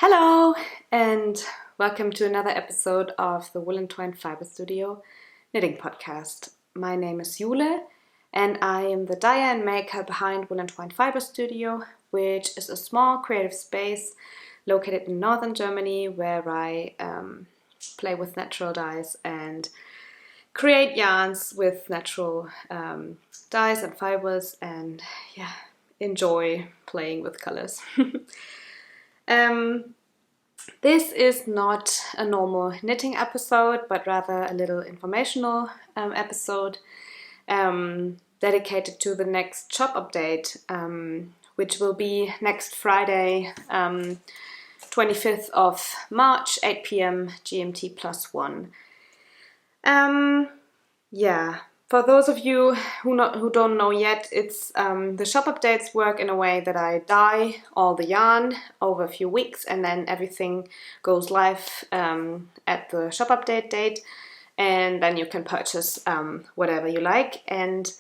Hello and welcome to another episode of the Woollentwine Fiber Studio knitting podcast. My name is Jule and I am the dyer and maker behind Woollentwine Fiber Studio, which is a small creative space located in northern Germany where I play with natural dyes and create yarns with natural dyes and fibers and enjoy playing with colors. This is not a normal knitting episode, but rather a little informational episode dedicated to the next shop update, which will be next Friday, 25th of March, 8 p.m. GMT +1. For those of you who don't know yet, it's the shop updates work in a way that I dye all the yarn over a few weeks and then everything goes live at the shop update date, and then you can purchase whatever you like. And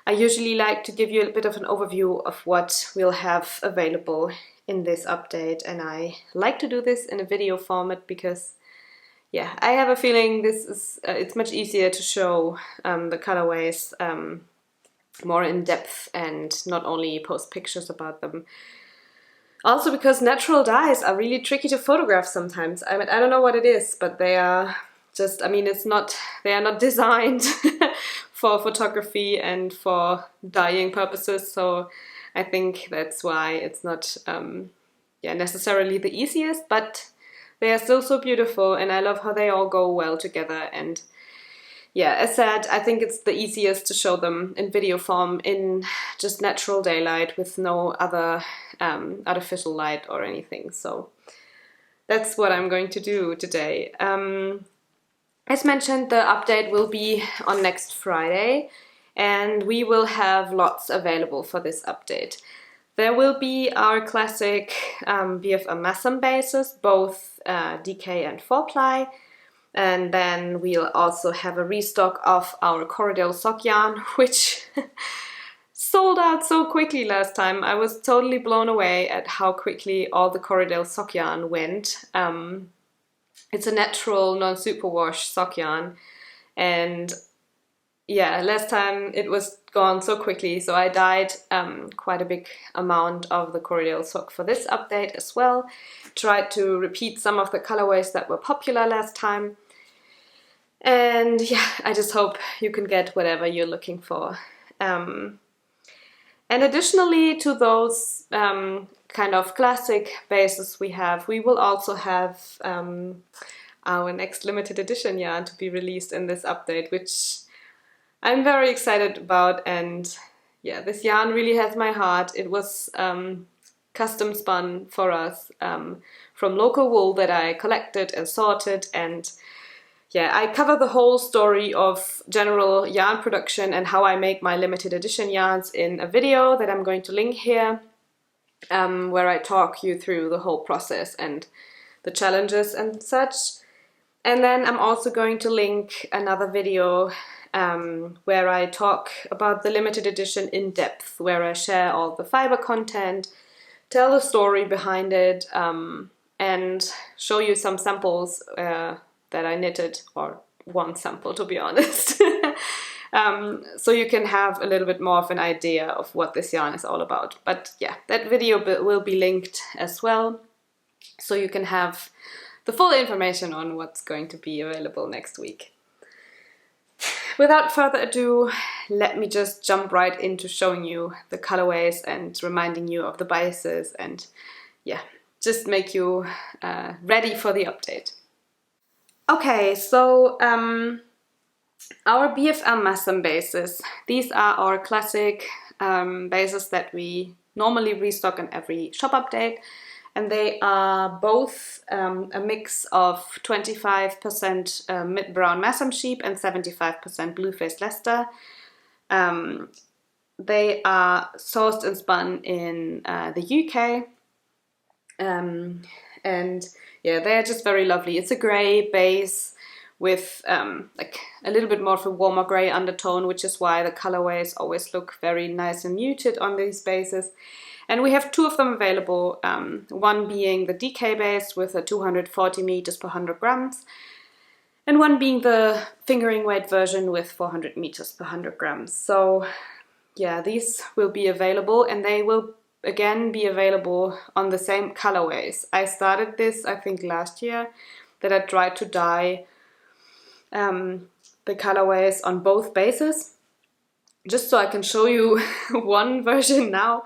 I usually like to give you a bit of an overview of what we'll have available in this update, and I like to do this in a video format because I have a feeling this is it's much easier to show the colorways more in depth and not only post pictures about them. Also because natural dyes are really tricky to photograph sometimes. I mean, I don't know what it is, but they are just, they are not designed for photography and for dyeing purposes. So I think that's why it's not necessarily the easiest, but they are still so beautiful and I love how they all go well together. And as said, I think it's the easiest to show them in video form in just natural daylight with no other artificial light or anything. So that's what I'm going to do today. As mentioned, the update will be on next Friday and we will have lots available for this update. There will be our classic BFM Masham bases, both DK and 4-ply, and then we'll also have a restock of our Corriedale sock yarn, which sold out so quickly last time. I was totally blown away at how quickly all the Corriedale sock yarn went. It's a natural non-superwash sock yarn, and last time it was gone so quickly, so I dyed quite a big amount of the Corriedale sock for this update as well. Tried to repeat some of the colorways that were popular last time. And I just hope you can get whatever you're looking for. And additionally to those kind of classic bases we will also have our next limited edition yarn to be released in this update, which I'm very excited about. And this yarn really has my heart. It was custom spun for us from local wool that I collected and sorted, and I cover the whole story of general yarn production and how I make my limited edition yarns in a video that I'm going to link here, where I talk you through the whole process and the challenges and such. And then I'm also going to link another video where I talk about the limited edition in depth, where I share all the fiber content, tell the story behind it, and show you some samples that I knitted, or one sample to be honest, so you can have a little bit more of an idea of what this yarn is all about. But that video will be linked as well, so you can have the full information on what's going to be available next week. Without further ado, let me just jump right into showing you the colorways and reminding you of the biases and just make you ready for the update. Okay, so our BFM Masham bases, these are our classic bases that we normally restock in every shop update, and they are both a mix of 25% mid-brown Masham sheep and 75% blue-faced Leicester. They are sourced and spun in the UK, and they're just very lovely. It's a grey base with like a little bit more of a warmer grey undertone, which is why the colorways always look very nice and muted on these bases. And we have two of them available, one being the DK base with a 240 meters per 100 grams, and one being the fingering weight version with 400 meters per 100 grams. So yeah, these will be available, and they will again be available on the same colorways. I started this, I think, last year, that I tried to dye the colorways on both bases, just so I can show you one version now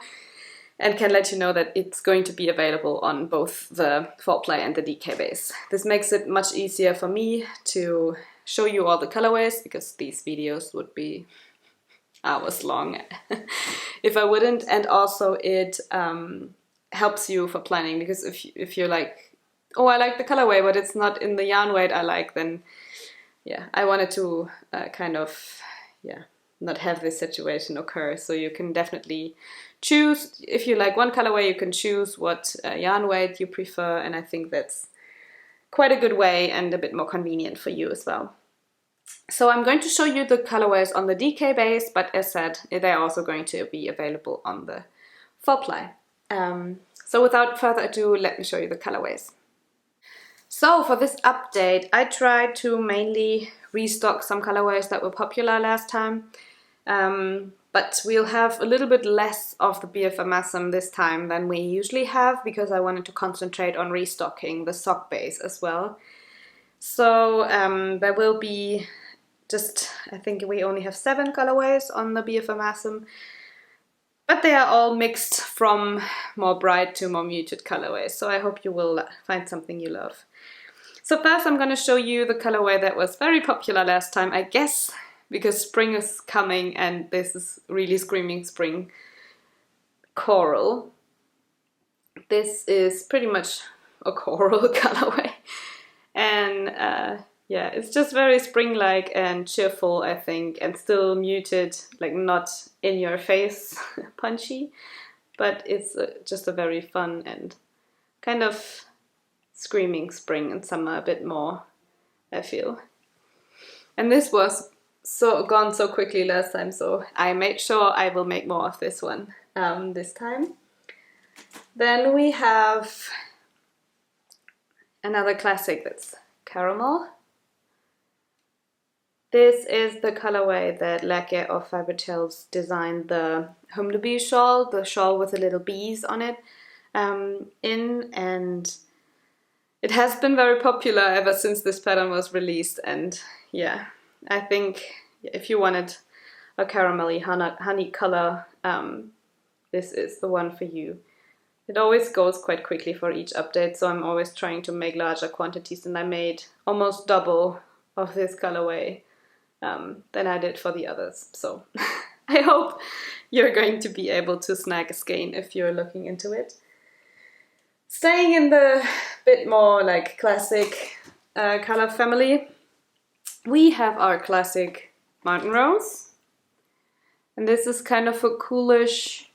and can let you know that it's going to be available on both the Foreplay and the DK base. This makes it much easier for me to show you all the colorways, because these videos would be hours long if I wouldn't, and also it helps you for planning, because if you're like, oh, I like the colorway but it's not in the yarn weight I like, then yeah, I wanted to kind of not have this situation occur. So you can definitely choose, if you like one colorway, you can choose what yarn weight you prefer, and I think that's quite a good way and a bit more convenient for you as well. So I'm going to show you the colorways on the DK base, but as said, they're also going to be available on the Foreplay. So without further ado, let me show you the colorways. So for this update, I tried to mainly restock some colorways that were popular last time, but we'll have a little bit less of the BFM Masham this time than we usually have, because I wanted to concentrate on restocking the sock base as well. So there will be just, I think we only have 7 colorways on the BFM Masham, but they are all mixed from more bright to more muted colorways. So I hope you will find something you love. So first I'm going to show you the colorway that was very popular last time, I guess, because spring is coming and this is really screaming spring. Coral. This is pretty much a coral colorway. And yeah, it's just very spring-like and cheerful, I think, and still muted, like not in your face punchy, but it's just a very fun and kind of screaming spring and summer a bit more, I feel. And this was gone so quickly last time, so I made sure I will make more of this one this time. Then we have another classic, that's caramel. This is the colorway that Leke of Fibrestudio designed the Humblebee shawl, the shawl with the little bees on it, in, and it has been very popular ever since this pattern was released. And yeah, I think if you wanted a caramelly honey color, this is the one for you. It always goes quite quickly for each update, so I'm always trying to make larger quantities, and I made almost double of this colorway than I did for the others. So I hope you're going to be able to snag a skein if you're looking into it. Staying in the bit more like classic color family, we have our classic Mountain Rose. And this is kind of a coolish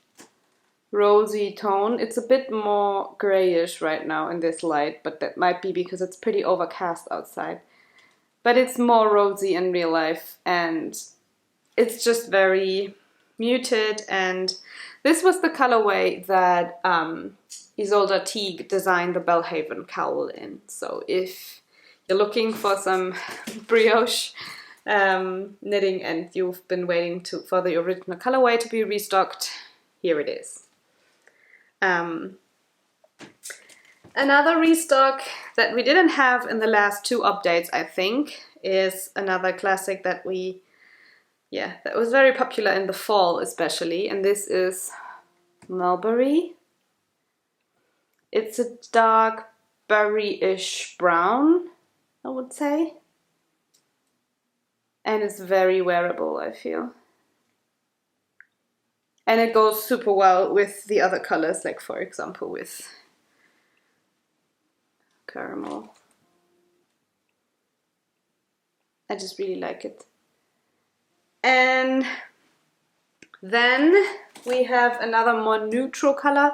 rosy tone. It's a bit more grayish right now in this light, but that might be because it's pretty overcast outside. But it's more rosy in real life, and it's just very muted. And this was the colorway that Isolde Teague designed the Belhaven cowl in. So if you're looking for some brioche knitting and you've been waiting for the original colorway to be restocked, here it is. Another restock that we didn't have in the last 2 updates, I think, is another classic that that was very popular in the fall especially, and this is Mulberry. It's a dark berry-ish brown, I would say, and it's very wearable, I feel. And it goes super well with the other colors, like for example with caramel. I just really like it. And then we have another more neutral color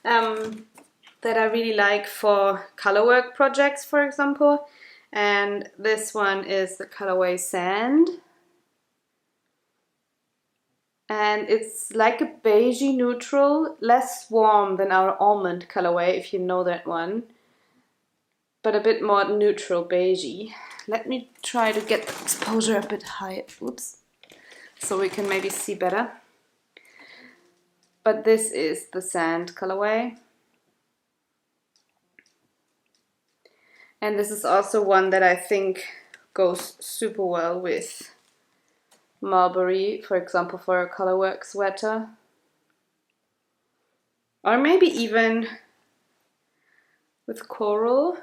that I really like for colorwork projects, for example. And this one is the colorway Sand. And it's like a beigey neutral, less warm than our almond colorway, if you know that one, but a bit more neutral beigey. Let me try to get the exposure a bit higher, oops, so we can maybe see better. But this is the sand colorway. And this is also one that I think goes super well with mulberry, for example, for a colorwork sweater. Or maybe even with coral.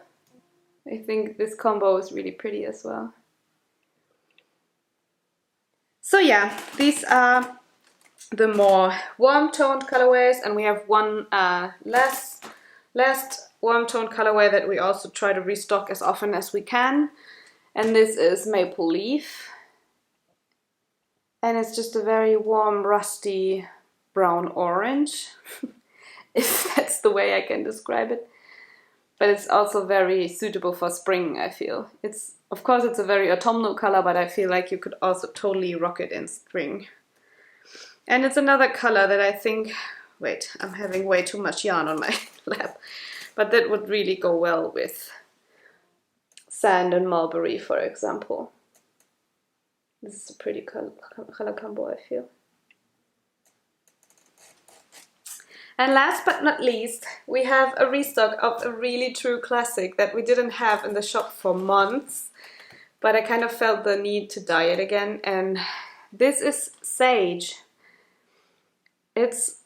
I think this combo is really pretty as well. So yeah, these are the more warm-toned colorways, and we have one last warm-toned colorway that we also try to restock as often as we can. And this is Maple Leaf. And it's just a very warm, rusty brown orange, if that's the way I can describe it. But it's also very suitable for spring, I feel. Of course, it's a very autumnal color, but I feel like you could also totally rock it in spring. And it's another color that I think, wait, I'm having way too much yarn on my lap, but that would really go well with sand and mulberry, for example. This is a pretty color combo, I feel. And last but not least, we have a restock of a really true classic that we didn't have in the shop for months, but I kind of felt the need to dye it again, and this is Sage. It's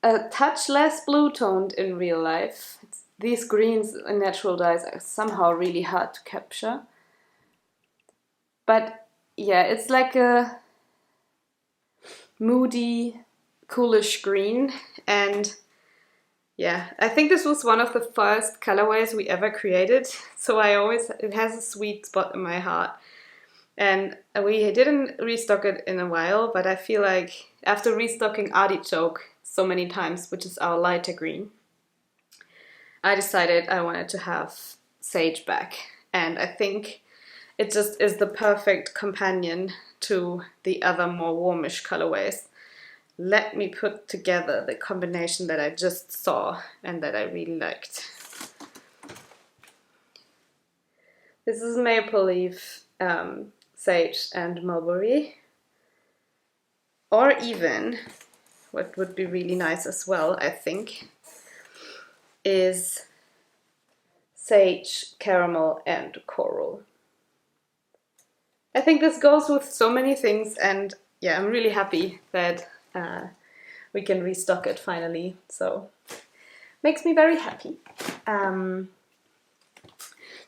a touch less blue toned in real life. These greens in natural dyes are somehow really hard to capture. But yeah, it's like a moody, coolish green, and yeah, I think this was one of the first colorways we ever created, so it has a sweet spot in my heart. And we didn't restock it in a while, but I feel like after restocking Artichoke so many times, which is our lighter green, I decided I wanted to have Sage back, and I think it just is the perfect companion to the other more warmish colorways. Let me put together the combination that I just saw and that I really liked. This is Maple Leaf, Sage and Mulberry. Or even, what would be really nice as well, I think, is Sage, Caramel and Coral. I think this goes with so many things, and yeah, I'm really happy that we can restock it finally, so makes me very happy.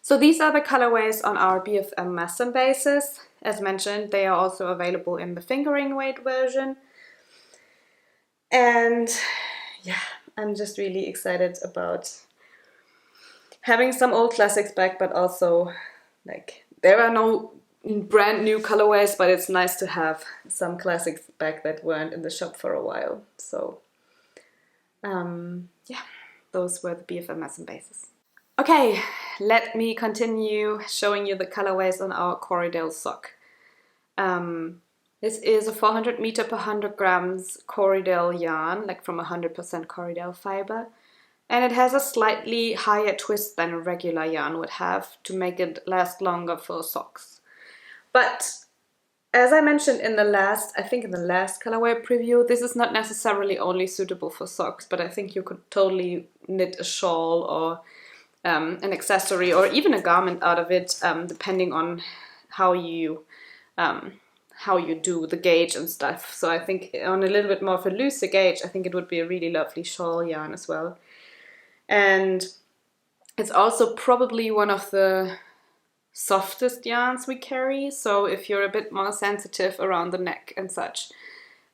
So these are the colorways on our BFM Masham bases. As mentioned, they are also available in the fingering weight version. And yeah, I'm just really excited about having some old classics back, but also like there are no brand new colorways, but it's nice to have some classics back that weren't in the shop for a while. So yeah, those were the BFM Masham bases. Okay, let me continue showing you the colorways on our Corriedale sock. This is a 400 meter per 100 grams Corriedale yarn, like from 100% Corriedale fiber. And it has a slightly higher twist than a regular yarn would have to make it last longer for socks. But as I mentioned in the last colorway preview, this is not necessarily only suitable for socks, but I think you could totally knit a shawl or an accessory or even a garment out of it, depending on how you do the gauge and stuff. So I think on a little bit more of a looser gauge, I think it would be a really lovely shawl yarn as well. And it's also probably one of the softest yarns we carry, so if you're a bit more sensitive around the neck and such,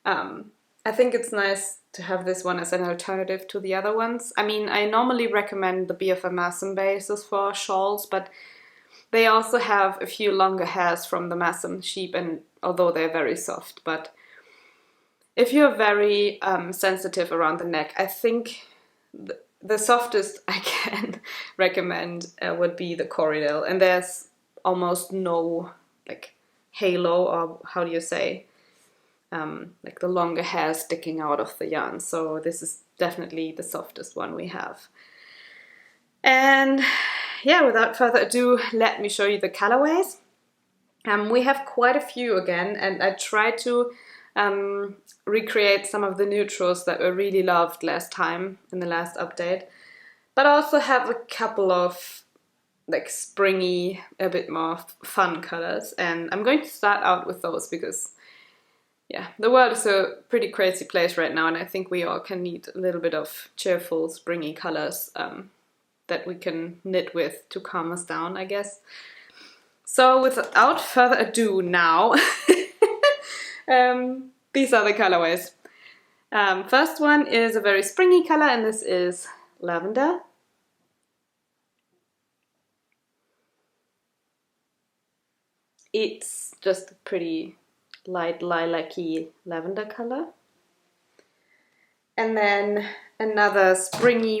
I think it's nice to have this one as an alternative to the other ones. I mean, I normally recommend the BFM Masham bases for shawls, but they also have a few longer hairs from the Masham sheep, and although they're very soft, but if you're very sensitive around the neck, I think the softest I can recommend would be the Corriedale, and there's almost no like halo, or how do you say, like the longer hair sticking out of the yarn. So this is definitely the softest one we have. And yeah, without further ado, let me show you the colorways. We have quite a few again, and I tried to recreate some of the neutrals that were really loved last time in the last update, but also have a couple of like springy, a bit more fun colors, and I'm going to start out with those because yeah, the world is a pretty crazy place right now, and I think we all can need a little bit of cheerful, springy colors that we can knit with to calm us down, I guess. So without further ado now, these are the colorways. First one is a very springy color, and this is lavender. It's just a pretty light lilac-y lavender color. And then another springy,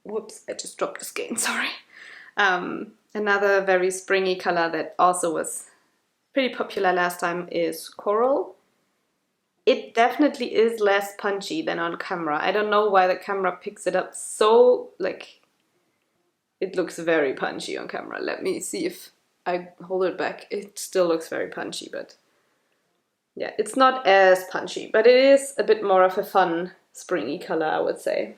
whoops, I just dropped the skein, sorry. Another very springy color that also was pretty popular last time is coral. It definitely is less punchy than on camera. I don't know why the camera picks it up so, like, it looks very punchy on camera. Let me see if I hold it back. It still looks very punchy, but yeah, it's not as punchy, but it is a bit more of a fun springy color, I would say.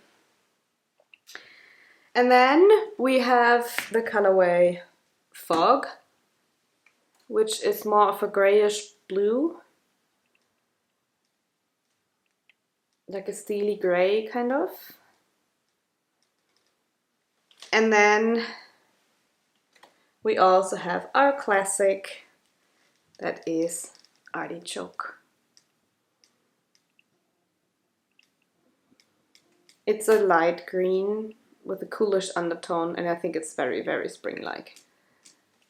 And then we have the colorway Fog, which is more of a grayish blue, like a steely gray kind of. And then we also have our classic, that is Artichoke. It's a light green with a coolish undertone, and I think it's very, very spring-like.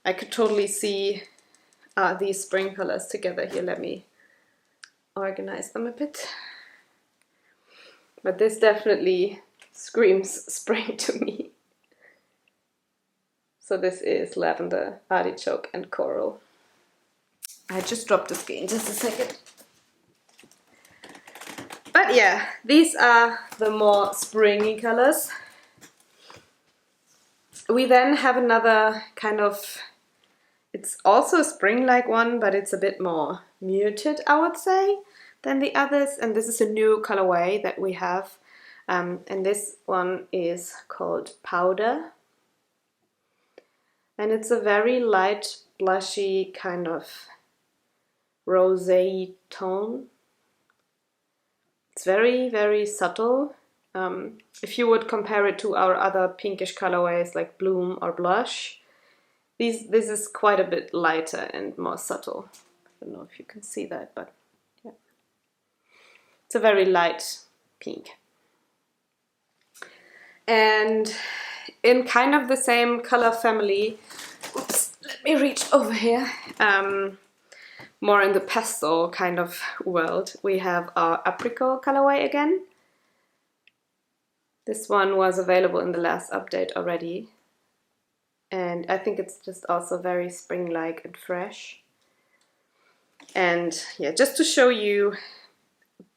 I could totally see these spring colors together here. Let me organize them a bit. But this definitely screams spring to me. So this is lavender, artichoke, and coral. I just dropped the skein, just a second. But yeah, these are the more springy colors. We then have another kind of, it's also a spring-like one, but it's a bit more muted, I would say, than the others. And this is a new colorway that we have. And this one is called Powder. And it's a very light, blushy kind of rosé tone. It's very, very subtle. If you would compare it to our other pinkish colorways like Bloom or Blush, this is quite a bit lighter and more subtle. I don't know if you can see that, but yeah. It's a very light pink. And in kind of the same color family, oops, let me reach over here, more in the pastel kind of world, we have our apricot colorway again. This one was available in the last update already, and I think it's just also very spring-like and fresh. And yeah, just to show you,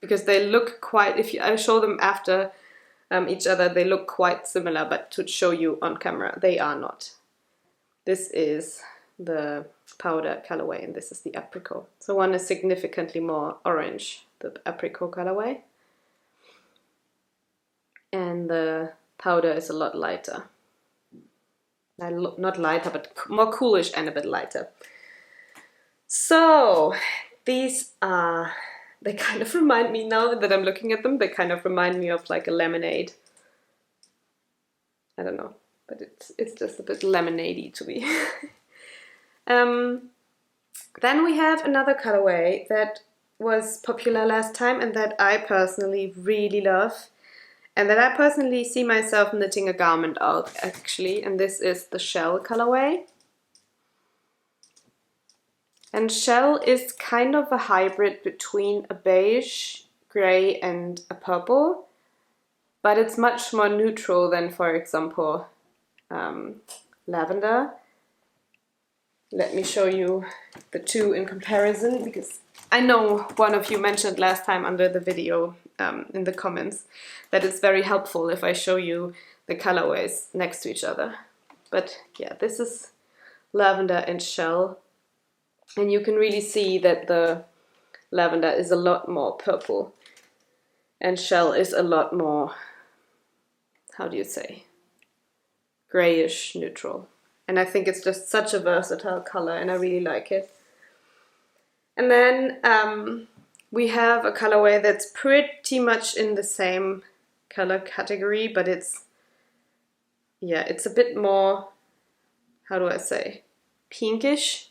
because they look quite, I show them after each other, they look quite similar, but to show you on camera, they are not. This is the powder colorway, and this is the apricot. So one is significantly more orange, the apricot colorway, and the powder is a lot lighter. Not lighter, but more coolish and a bit lighter. So these are, they kind of remind me, now that I'm looking at them, they kind of remind me of like a lemonade. I don't know, but it's just a bit lemonade-y to me. Then we have another colorway that was popular last time and that I personally really love, and that I personally see myself knitting a garment out actually, and this is the Shell colorway. And Shell is kind of a hybrid between a beige, grey and a purple, but it's much more neutral than, for example, lavender. Let me show you the two in comparison, because I know one of you mentioned last time under the video in the comments that it's very helpful if I show you the colorways next to each other. But yeah, this is lavender and shell, and you can really see that the lavender is a lot more purple and shell is a lot more, how do you say, grayish neutral. And I think it's just such a versatile color and I really like it. And then we have a colorway that's pretty much in the same color category, but it's, yeah, it's a bit more, how do I say, pinkish.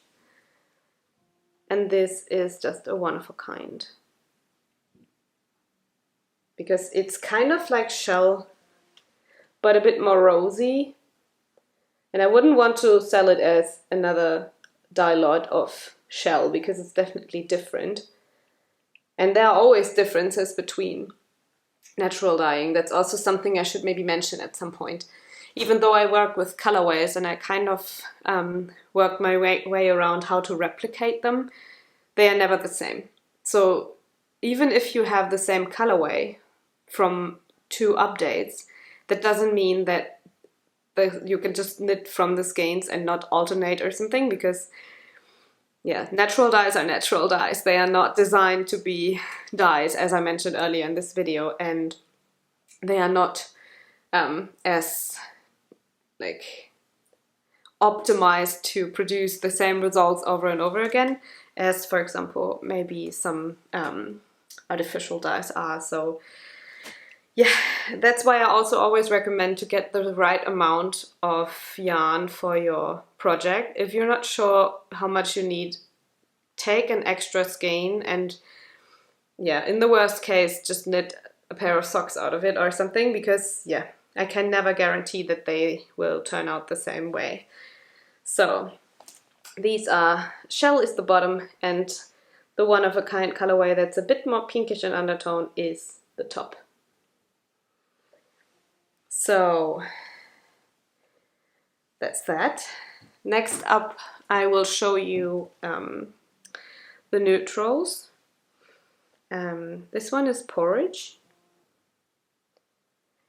And this is just a one of a kind. Because it's kind of like shell, but a bit more rosy. And I wouldn't want to sell it as another dye lot of shell because it's definitely different. And there are always differences between natural dyeing. That's also something I should maybe mention at some point. Even though I work with colorways and I kind of work my way around how to replicate them, they are never the same. So even if you have the same colorway from 2 updates, that doesn't mean that you can just knit from the skeins and not alternate or something, because yeah, natural dyes are natural dyes. They are not designed to be dyes, as I mentioned earlier in this video, and they are not as like optimized to produce the same results over and over again as, for example, maybe some artificial dyes are. So yeah, that's why I also always recommend to get the right amount of yarn for your project. If you're not sure how much you need, take an extra skein and yeah, in the worst case, just knit a pair of socks out of it or something, because yeah, I can never guarantee that they will turn out the same way. So these are, shell is the bottom and the one of a kind colorway that's a bit more pinkish in undertone is the top. So that's that. Next up, I will show you the neutrals. This one is porridge.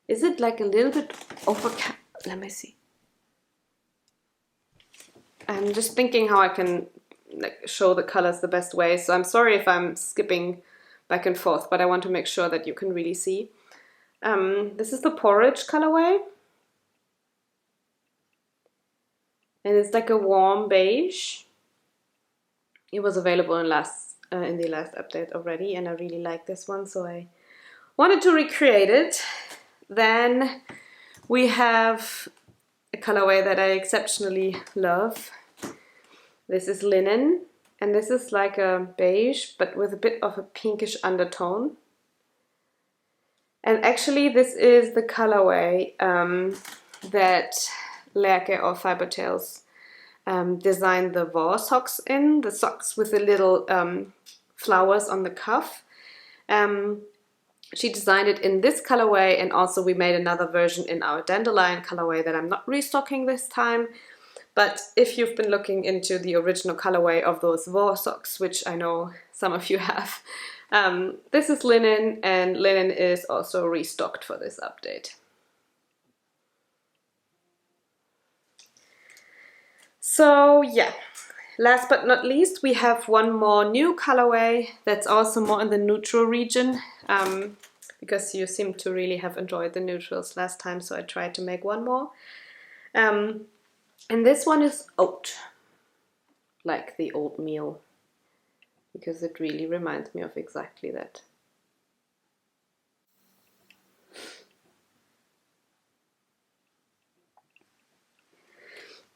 Is it like a little bit over? Let me see. I'm just thinking how I can like show the colors the best way. So I'm sorry if I'm skipping back and forth, but I want to make sure that you can really see. This is the porridge colorway, and it's like a warm beige. It was available in the last update already, and I really like this one, so I wanted to recreate it. Then we have a colorway that I exceptionally love. This is linen, and this is like a beige, but with a bit of a pinkish undertone. And actually this is the colorway that Lerke or Fibertails designed the Vor socks in, the socks with the little flowers on the cuff. She designed it in this colorway, and also we made another version in our dandelion colorway that I'm not restocking this time. But if you've been looking into the original colorway of those Vor socks, which I know some of you have, this is linen, and linen is also restocked for this update. So yeah, last but not least, we have one more new colorway that's also more in the neutral region, because you seem to really have enjoyed the neutrals last time, so I tried to make one more. And this one is oat, like the oatmeal, because it really reminds me of exactly that.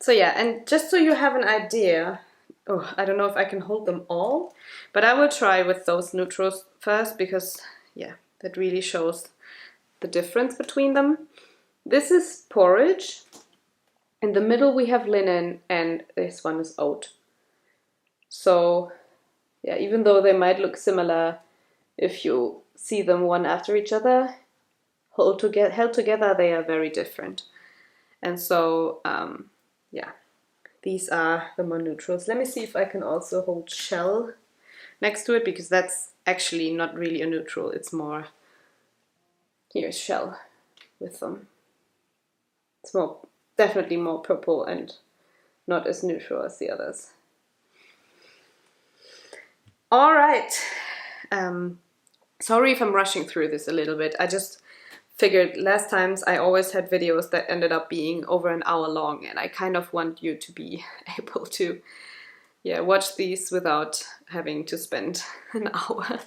So yeah, and just so you have an idea, oh, I don't know if I can hold them all, but I will try with those neutrals first, because yeah, that really shows the difference between them. This is porridge. In the middle we have linen, and this one is oat. So yeah, even though they might look similar, if you see them one after each other, held together, they are very different. And so yeah, these are the more neutrals. Let me see if I can also hold shell next to it, because that's actually not really a neutral, it's more, here's shell with them. It's more, definitely more purple and not as neutral as the others. All right, sorry if I'm rushing through this a little bit. I just figured last times I always had videos that ended up being over an hour long, and I kind of want you to be able to watch these without having to spend an hour.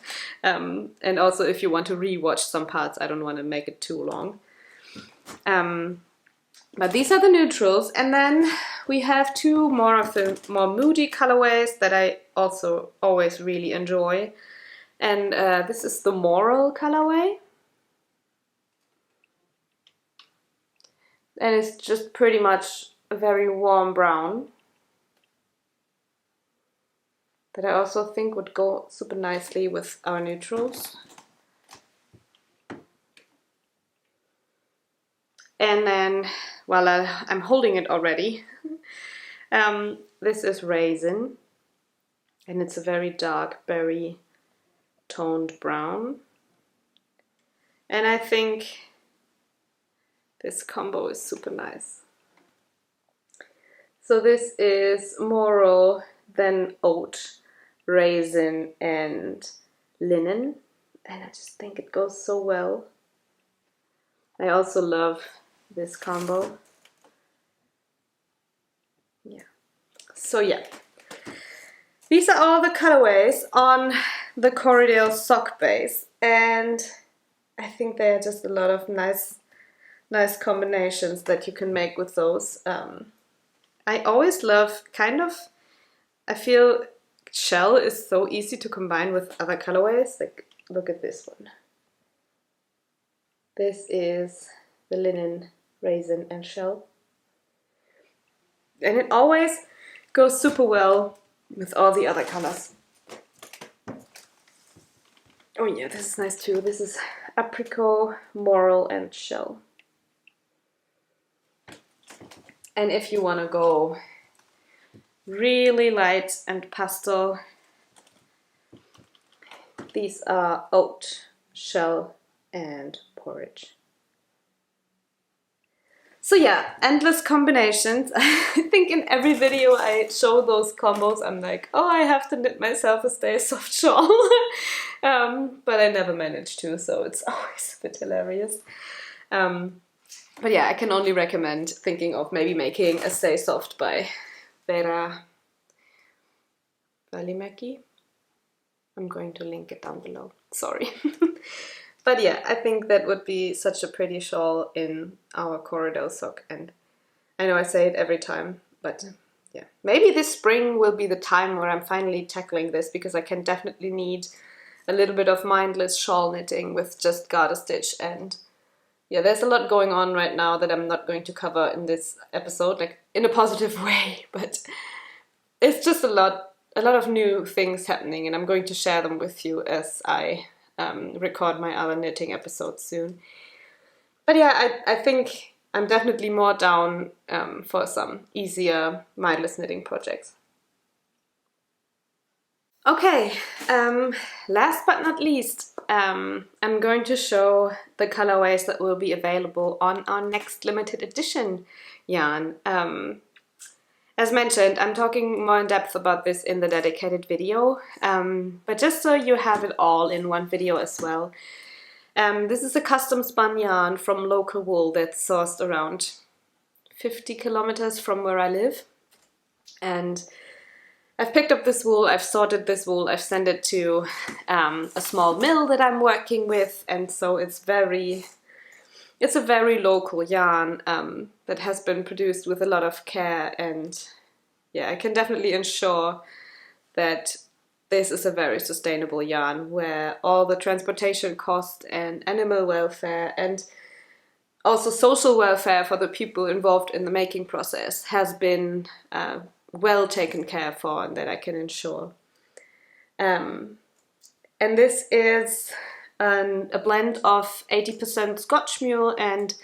And also if you want to re-watch some parts, I don't want to make it too long. But these are the neutrals, and then we have two more of the more moody colorways that I also always really enjoy. And this is the Moral colorway. And it's just pretty much a very warm brown that I also think would go super nicely with our neutrals. And then, well, I'm holding it already. This is Raisin, and it's a very dark berry toned brown. And I think this combo is super nice. So this is Moral, then Oat, Raisin, and Linen. And I just think it goes so well. I also love this combo. Yeah. So yeah. These are all the colorways on the Corriedale sock base. And I think there are just a lot of nice combinations that you can make with those. I always love I feel shell is so easy to combine with other colorways. Like, look at this one. This is the Linen, Raisin, and Shell. And it always goes super well with all the other colors. Oh yeah, this is nice too. This is Apricot, Moral, and Shell. And if you want to go really light and pastel, these are Oat, Shell, and Porridge. So yeah, endless combinations. I think in every video I show those combos, I'm like, oh, I have to knit myself a Stay Soft shawl. But I never manage to, so it's always a bit hilarious. But yeah, I can only recommend thinking of maybe making a Stay Soft by Vera Välimäki. I'm going to link it down below, sorry. But yeah, I think that would be such a pretty shawl in our Corriedale sock, and I know I say it every time, but yeah. Maybe this spring will be the time where I'm finally tackling this, because I can definitely need a little bit of mindless shawl knitting with just garter stitch, and yeah, there's a lot going on right now that I'm not going to cover in this episode, like in a positive way, but it's just a lot of new things happening, and I'm going to share them with you as I record my other knitting episodes soon. But yeah, I think I'm definitely more down for some easier mindless knitting projects. Okay, last but not least, I'm going to show the colorways that will be available on our next limited edition yarn. As mentioned, I'm talking more in depth about this in the dedicated video, but just so you have it all in one video as well. This is a custom spun yarn from local wool that's sourced around 50 kilometers from where I live. And I've picked up this wool, I've sorted this wool, I've sent it to a small mill that I'm working with, and so it's a very local yarn that has been produced with a lot of care, and yeah, I can definitely ensure that this is a very sustainable yarn where all the transportation cost and animal welfare and also social welfare for the people involved in the making process has been well taken care for, and that I can ensure. And this is a blend of 80% Scotch mule and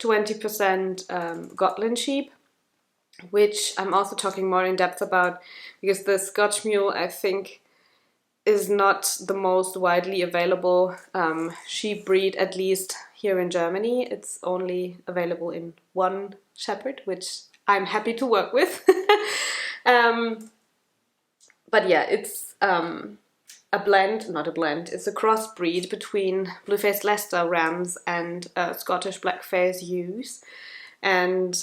20% Gotland sheep, which I'm also talking more in depth about, because the Scotch mule, I think, is not the most widely available sheep breed, at least here in Germany. It's only available in one shepherd, which I'm happy to work with. But yeah, it's a blend, not a blend, it's a crossbreed between blue-faced Leicester Rams and Scottish black-faced ewes. And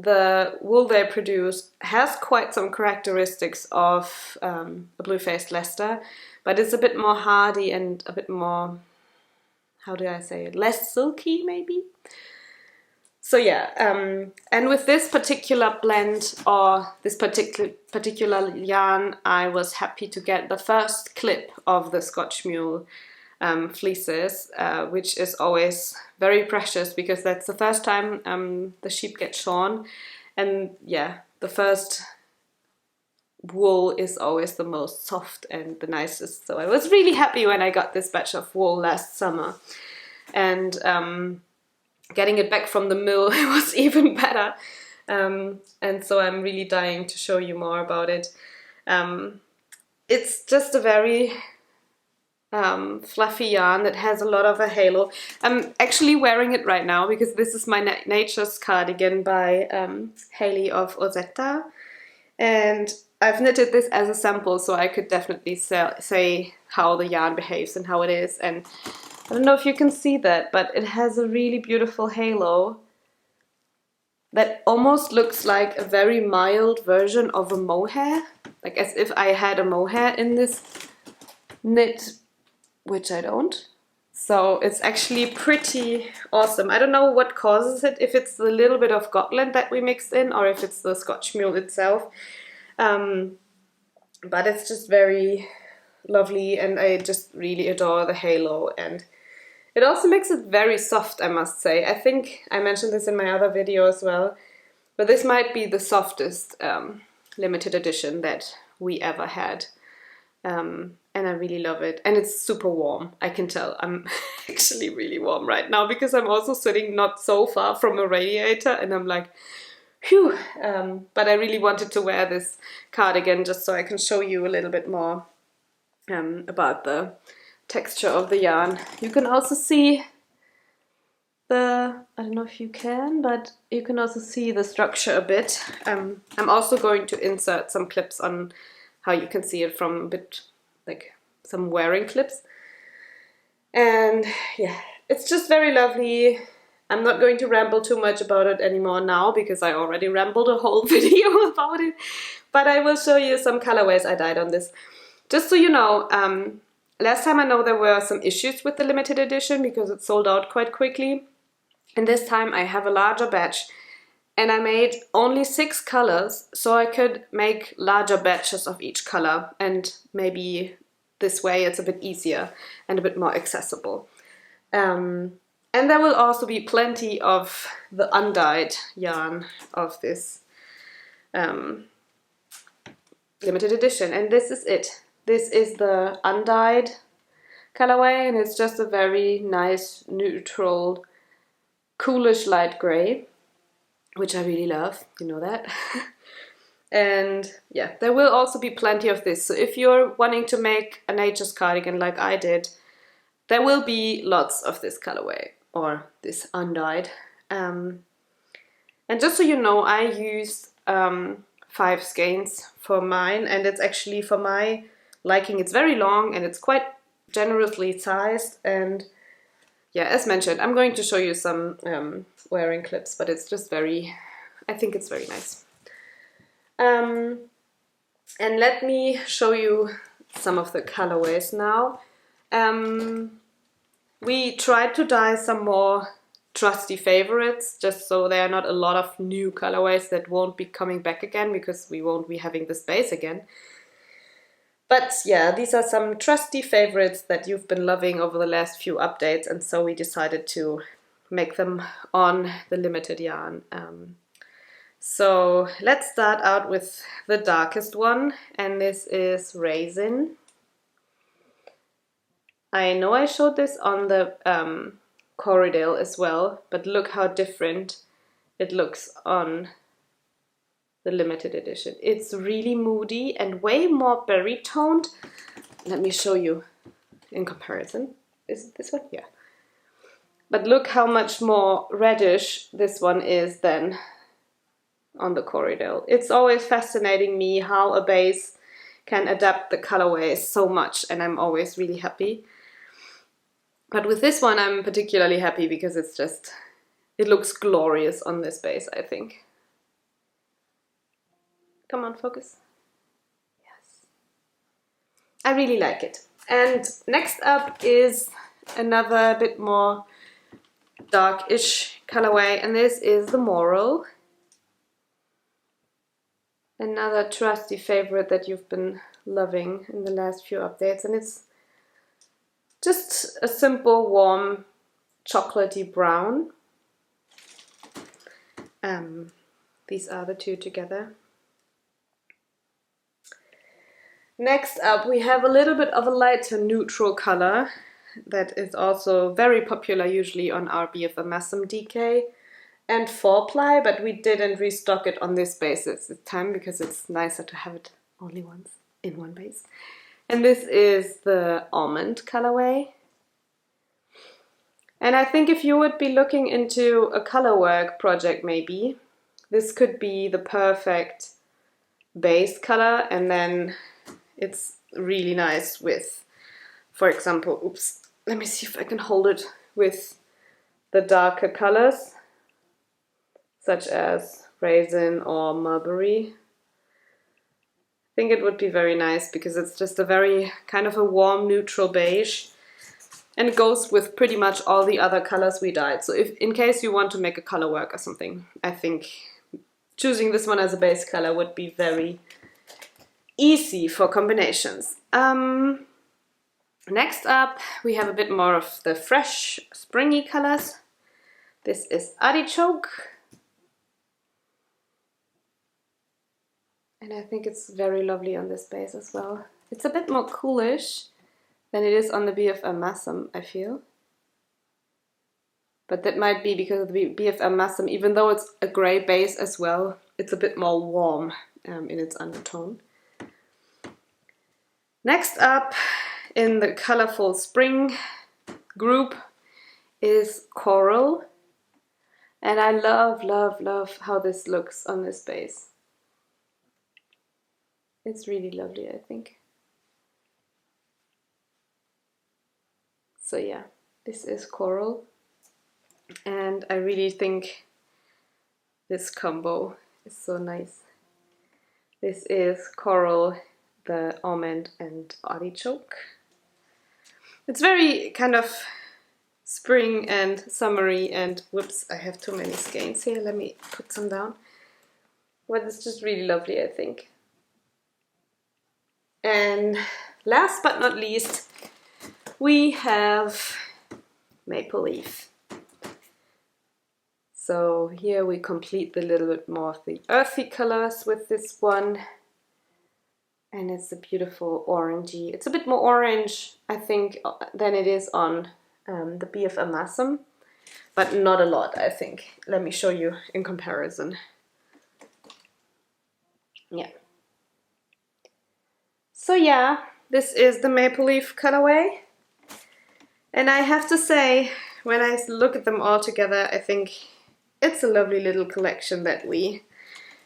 the wool they produce has quite some characteristics of a blue-faced Leicester, but it's a bit more hardy and a bit more, how do I say it, less silky maybe? So yeah, and with this particular blend or this particular yarn, I was happy to get the first clip of the Scotch Mule fleeces, which is always very precious because that's the first time the sheep get shorn, and yeah, the first wool is always the most soft and the nicest. So I was really happy when I got this batch of wool last summer, and getting it back from the mill was even better, and so I'm really dying to show you more about it. It's just a very fluffy yarn that has a lot of a halo. I'm actually wearing it right now because this is my Nature's cardigan by Hayley of Ozetta, and I've knitted this as a sample so I could definitely say how the yarn behaves and how it is. And I don't know if you can see that, but it has a really beautiful halo that almost looks like a very mild version of a mohair, like as if I had a mohair in this knit, which I don't. So it's actually pretty awesome. I don't know what causes it, if it's the little bit of Gotland that we mixed in or if it's the Scotch Mule itself. But it's just very lovely, and I just really adore the halo, and it also makes it very soft, I must say. I think I mentioned this in my other video as well, but this might be the softest limited edition that we ever had. And I really love it. And it's super warm, I can tell. I'm actually really warm right now because I'm also sitting not so far from a radiator, and I'm like, phew. But I really wanted to wear this cardigan just so I can show you a little bit more about the texture of the yarn. You can also see the, I don't know if you can, but you can also see the structure a bit. I'm also going to insert some clips on how you can see it from a bit, like some wearing clips. And yeah, it's just very lovely. I'm not going to ramble too much about it anymore now because I already rambled a whole video about it, but I will show you some colorways I dyed on this. Just so you know, last time I know there were some issues with the limited edition because it sold out quite quickly. And this time I have a larger batch and I made only 6 colors so I could make larger batches of each color, and maybe this way it's a bit easier and a bit more accessible. And there will also be plenty of the undyed yarn of this limited edition, and this is it. This is the undyed colorway, and it's just a very nice, neutral, coolish light grey, which I really love, you know that. And yeah, there will also be plenty of this. So if you're wanting to make a nature's cardigan like I did, there will be lots of this colorway, or this undyed. And just so you know, I used 5 skeins for mine, and it's actually for my liking. It's very long and it's quite generously sized, and yeah, as mentioned, I'm going to show you some wearing clips, but it's just very, I think it's very nice. And let me show you some of the colorways now. We tried to dye some more trusty favorites, just so there are not a lot of new colorways that won't be coming back again because we won't be having the space again. But yeah, these are some trusty favorites that you've been loving over the last few updates, and so we decided to make them on the limited yarn. So let's start out with the darkest one, and this is Raisin. I know I showed this on the Corriedale as well, but look how different it looks on the limited edition. It's really moody and way more berry toned. Let me show you in comparison. Is it this one? Yeah. But look how much more reddish this one is than on the Corriedale. It's always fascinating me how a base can adapt the colorways so much, and I'm always really happy. But with this one I'm particularly happy because it's just, it looks glorious on this base, I think. Come on, focus. Yes. I really like it. And next up is another bit more darkish colorway, and this is the Moral. Another trusty favorite that you've been loving in the last few updates, and it's just a simple, warm, chocolatey brown. These are the two together. Next up we have a little bit of a lighter neutral color that is also very popular usually on our BFM Masham DK and 4-ply, but we didn't restock it on this basis this time because it's nicer to have it only once in one base. And this is the Almond colorway. And I think if you would be looking into a color work project maybe, this could be the perfect base color, and then it's really nice with, for example, oops, let me see if I can hold it, with the darker colors, such as Raisin or Mulberry. I think it would be very nice because it's just a very kind of a warm neutral beige, and it goes with pretty much all the other colors we dyed. So if in case you want to make a color work or something, I think choosing this one as a base color would be very easy for combinations. Next up we have a bit more of the fresh springy colors. This is Artichoke, and I think it's very lovely on this base as well. It's a bit more coolish than it is on the BFM Masham, I feel. But that might be because of the BFM Masham, even though it's a grey base as well, it's a bit more warm in its undertone. Next up in the colorful spring group is Coral. And I love, love, love how this looks on this base. It's really lovely, I think. So yeah, this is Coral. And I really think this combo is so nice. This is Coral, the Almond, and Artichoke. It's very kind of spring and summery, and whoops, I have too many skeins here, let me put some down. But it's just really lovely, I think. And last but not least, we have Maple Leaf. So here we complete a little bit more of the earthy colors with this one. And it's a beautiful orangey. It's a bit more orange, I think, than it is on the BFM Masham, but not a lot, I think. Let me show you in comparison. Yeah. So yeah, this is the Maple Leaf colorway. And I have to say, when I look at them all together, I think it's a lovely little collection that we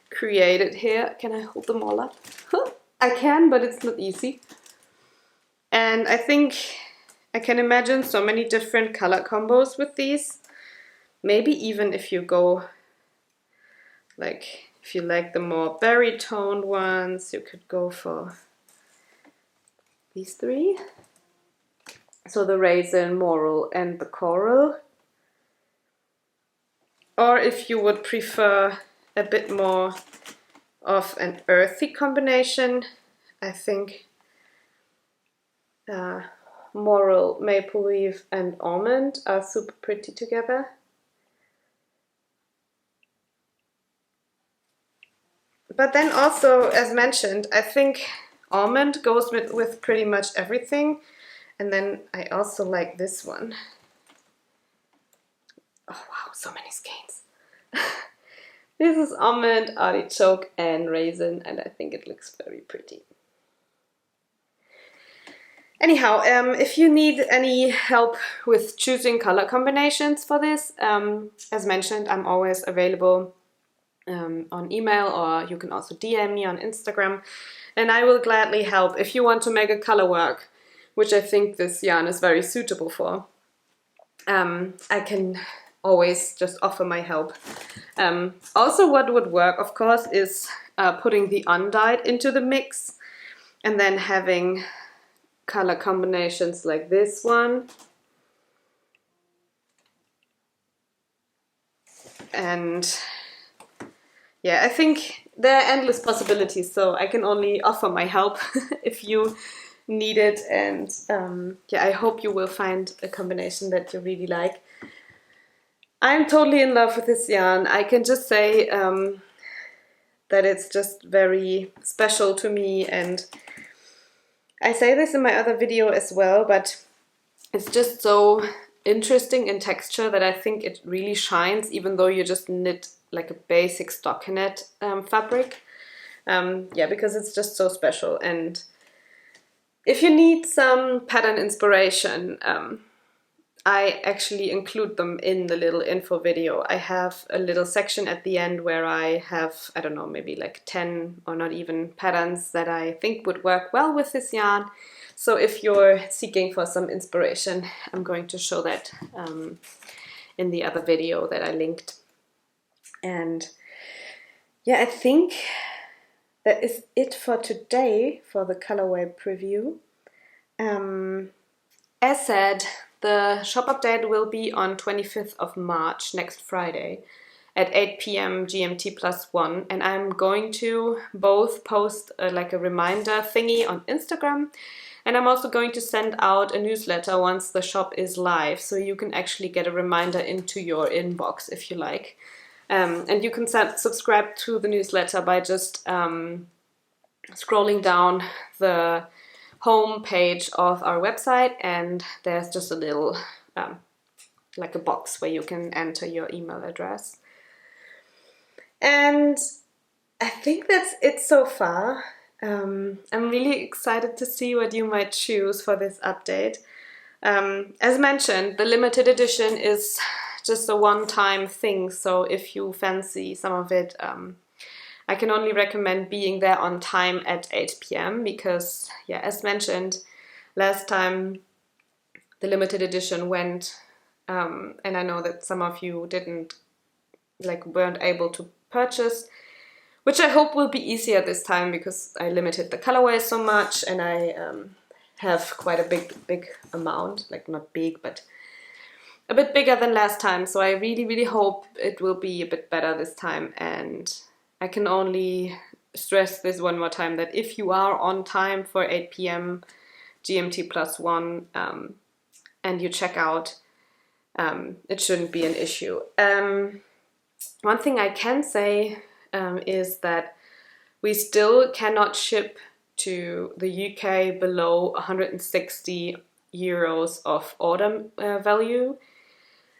created here. Can I hold them all up? I can, but it's not easy. And I think I can imagine so many different color combos with these. Maybe even if you go, like, if you like the more berry toned ones, you could go for these three. So the Raisin, Moral, and the Coral. Or if you would prefer a bit more of an earthy combination, I think Moral, Maple Leaf, and Almond are super pretty together. But then also, as mentioned, I think Almond goes with pretty much everything. And then I also like this one. Oh wow, so many skeins. This is almond, artichoke and raisin, and I think it looks very pretty. Anyhow, if you need any help with choosing color combinations for this, as mentioned, I'm always available on email, or you can also DM me on Instagram, and I will gladly help if you want to make a color work, which I think this yarn is very suitable for. I can always just offer my help. Also, what would work, of course, is putting the undyed into the mix and then having color combinations like this one, and yeah, I think there are endless possibilities, so I can only offer my help if you need it, and yeah, I hope you will find a combination that you really like. I'm totally in love with this yarn. I can just say that it's just very special to me, and I say this in my other video as well, but it's just so interesting in texture that I think it really shines, even though you just knit like a basic stockinette fabric. Yeah, because it's just so special. And if you need some pattern inspiration, I actually include them in the little info video. I have a little section at the end where I have, I don't know, maybe like 10 or not even patterns that I think would work well with this yarn. So if you're seeking for some inspiration, I'm going to show that in the other video that I linked. And yeah, I think that is it for today for the colorway preview. As said, the shop update will be on 25th of March, next Friday, at 8 p.m. GMT +1, and I'm going to both post like a reminder thingy on Instagram, and I'm also going to send out a newsletter once the shop is live, so you can actually get a reminder into your inbox if you like. And you can subscribe to the newsletter by just scrolling down the home page of our website, and there's just a little like a box where you can enter your email address. And I think that's it so far. I'm really excited to see what you might choose for this update. As mentioned, the limited edition is just a one-time thing, so if you fancy some of it, I can only recommend being there on time at 8 p.m. because, yeah, as mentioned, last time the limited edition went, and I know that some of you weren't able to purchase, which I hope will be easier this time because I limited the colorway so much, and I have quite a big amount, like not big, but a bit bigger than last time. So I really hope it will be a bit better this time, and I can only stress this one more time, that if you are on time for 8 p.m. GMT +1 and you check out, it shouldn't be an issue. One thing I can say is that we still cannot ship to the UK below 160 euros of order value.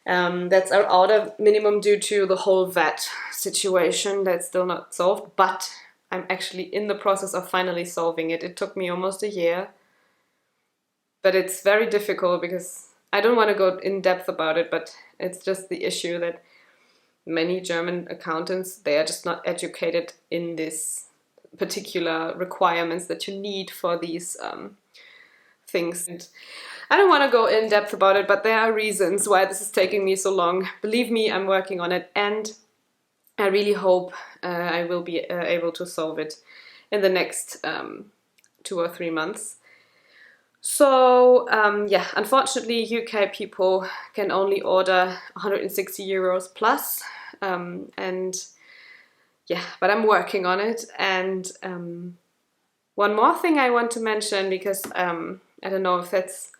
That's our order minimum due to the whole VAT situation that's still not solved, but I'm actually in the process of finally solving it. It took me almost a year, but it's very difficult because I don't want to go in depth about it, but it's just the issue that many German accountants, they are just not educated in this particular requirements that you need for these things. And I don't want to go in depth about it, but there are reasons why this is taking me so long. Believe me, I'm working on it, and I really hope I will be able to solve it in the next 2 or 3 months. So yeah, unfortunately UK people can only order 160 euros plus, and yeah, but I'm working on it. And one more thing I want to mention, because I don't know if that's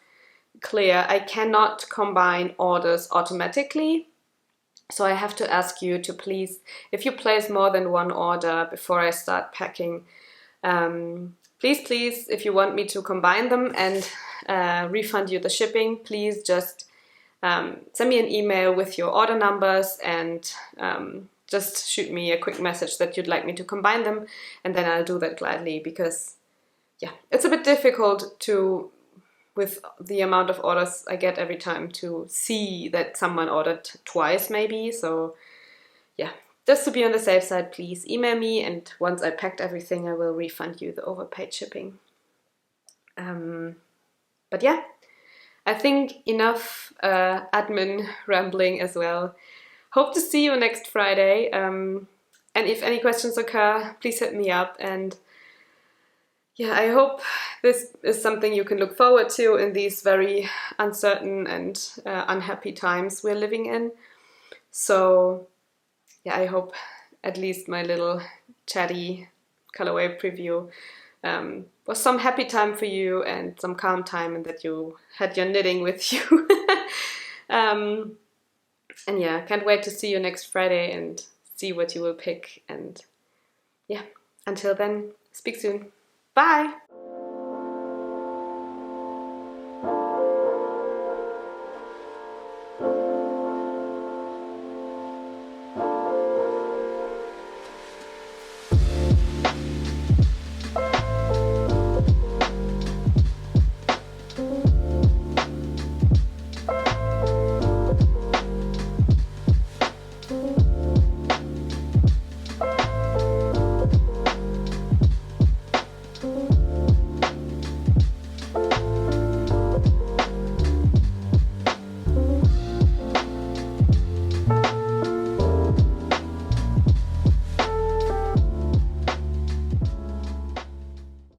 clear, I cannot combine orders automatically. So I have to ask you to please, if you place more than one order before I start packing, please, if you want me to combine them and refund you the shipping, please just send me an email with your order numbers and just shoot me a quick message that you'd like me to combine them, and then I'll do that gladly, because yeah, it's a bit difficult to, with the amount of orders I get every time, to see that someone ordered twice maybe. So yeah, just to be on the safe side, please email me, and once I packed everything I will refund you the overpaid shipping. But yeah, I think enough admin rambling as well. Hope to see you next Friday, and if any questions occur, please hit me up. And yeah, I hope this is something you can look forward to in these very uncertain and unhappy times we're living in. So yeah, I hope at least my little chatty colorway preview was some happy time for you and some calm time, and that you had your knitting with you. And yeah, can't wait to see you next Friday and see what you will pick. And yeah, until then, speak soon. Bye!